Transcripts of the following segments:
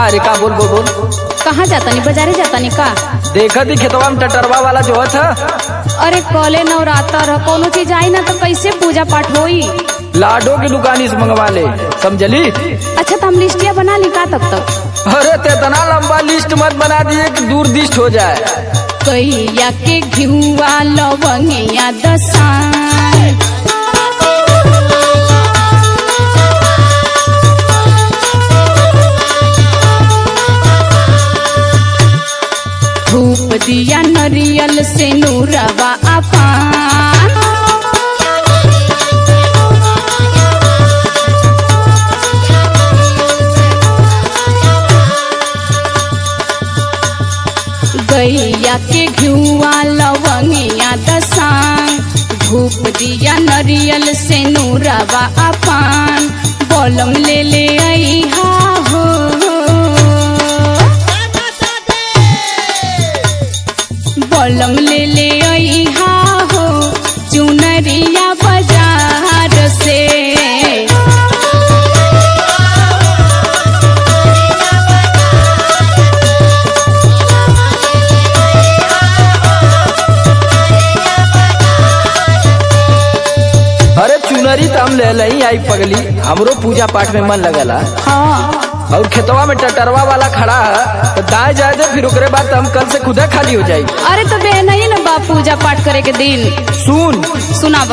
अरे का बोल बोल बोल। कहाँ जाता नहीं, बाजारे जाता नहीं का? देखा थी खेतवा में टटरवा वाला जो था। अरे कॉले नवरात्र कोनो चीज आई ना तो कैसे पूजा पाठ होई? लाडो की दुकानी से मंगवा ले, समझली? अच्छा तो हम लिस्टिया बना ली का तब तक? अरे ते इतना लंबा लिस्ट मत बना दिए कि दूरदिष्ट हो जाए। कैया के घिउआ लवंगिया दसान, धूप दिया नरियल से नूरवा अपान, गैया के घिउआ लवंगिया दसान, धूप दिया नरियल से नूरवा अपान, बलम ले ले अइहा हो, बलम ले ले अइहा हो चुनरिया बाजार से। अरे चुनरी तो हम ले लही आई पगली, हमरो पूजा पाठ में मन लगला। हाँ और खेतवा में टटरवा वाला खड़ा है तो दाएं जाए दे, फिर उसके बाद हम कल से खुदा खाली हो जाये। अरे तो बे नहीं ना बा पूजा पाठ करे के दिन। सुन सुनाब।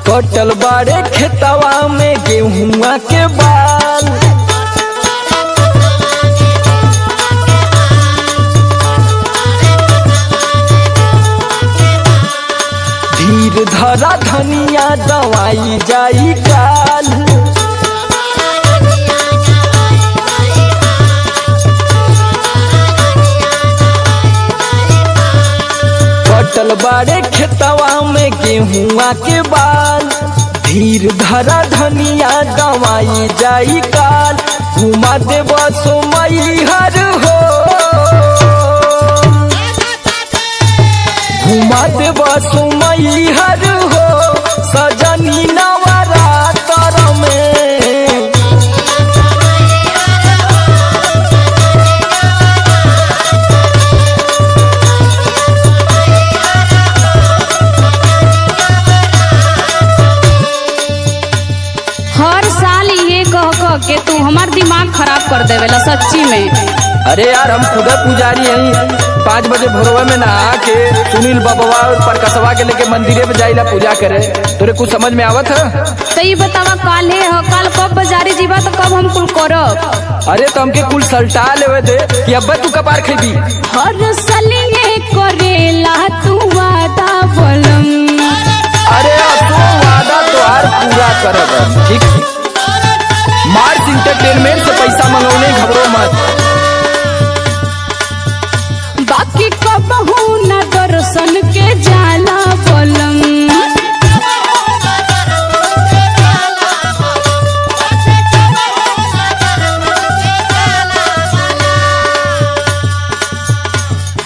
कटल बाड़े खेतवा में गेहुआ के बाल, धीर धरा धनिया दवाई जाई काल, कटल बाड़े खेतवा में गेहुआ के बाल, धीर धरा धनिया दवाई जाई काल, घुमा देव सोमई हर हो, घुमा देव सोमई हर हो सजनी नवरात्र में। हर साल ये कह के तू हमार दिमाग खराब कर देवेला सच्ची में। अरे यार हम खुदा पुजारी हैं, 5 बजे भोरवा में नहा के सुनील बबवा और प्रकाशवा के लेके मंदिरे में जाइला पूजा करे। तोरे कुछ समझ में आवत है? तो ये बतावा काल है काल कब बाजारे जीवा तो कब हम कुल करब? अरे तो हमके कुल सल्टा लेवे दे कि अब्बा तू कपार खरीदी। हर सलिए करेला तू वादा बलम, अरे तो वादा तोहार पूरा करब, ठीक? मार्स इंटरटेनमेंट से पैसा मंगौने, घबरो मत। बाकी कबहू न दर्शन के जाला बलम,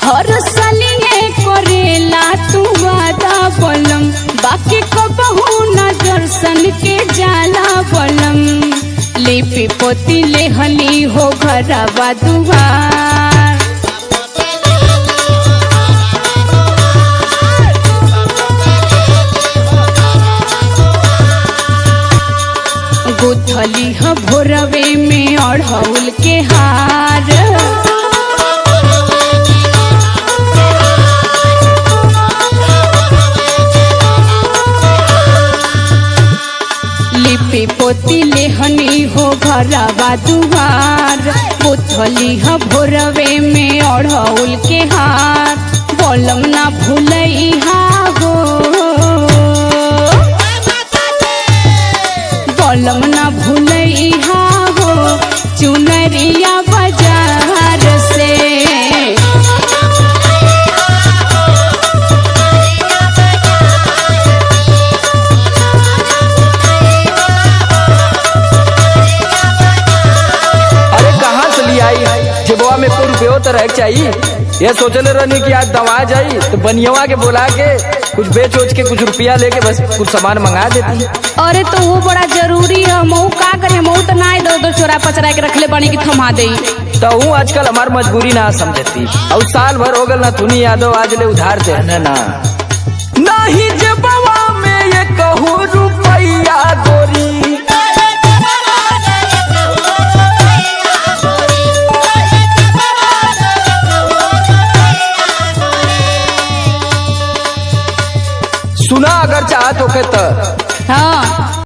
हर सलिए करेला तू वादा बलम, बाकी कबहू न दर्शन के जाला बलम, लिपि पोती लेहली हो घरवा दुआर, गुथली ह भोरवे में अढ़ौल के हार, लिपि पोती लेहनी हो घरवा दुआर, गुथली ह भोरवे में अढ़ौल के हार, बलम ना भूलइहा हो, बलम ना भूलइहा हो चुनरिया बाजार से। अरे कहाँ से ली आई जेबवा में ₹1 तो रह चाहिए। ये सोचले रहनी कि आज दवा जाई तो बनियवा के बोला के कुछ बेच उच के कुछ रुपया लेके बस कुछ सामान मंगा देती। अरे तो वो बड़ा जरूरी है, मऊ का करे, मऊ तो ना इधर उधर चोरा पचरा के रखले बनी की थमा दे। तो हूँ आजकल हमार मजबूरी ना समझती, और साल भर हो गल ना तुनी यादव आज ले उधार दे ना नहीं जबवा में ये कहूँ रुपया गोरी। सुना अगर चाहत होके तो हाँ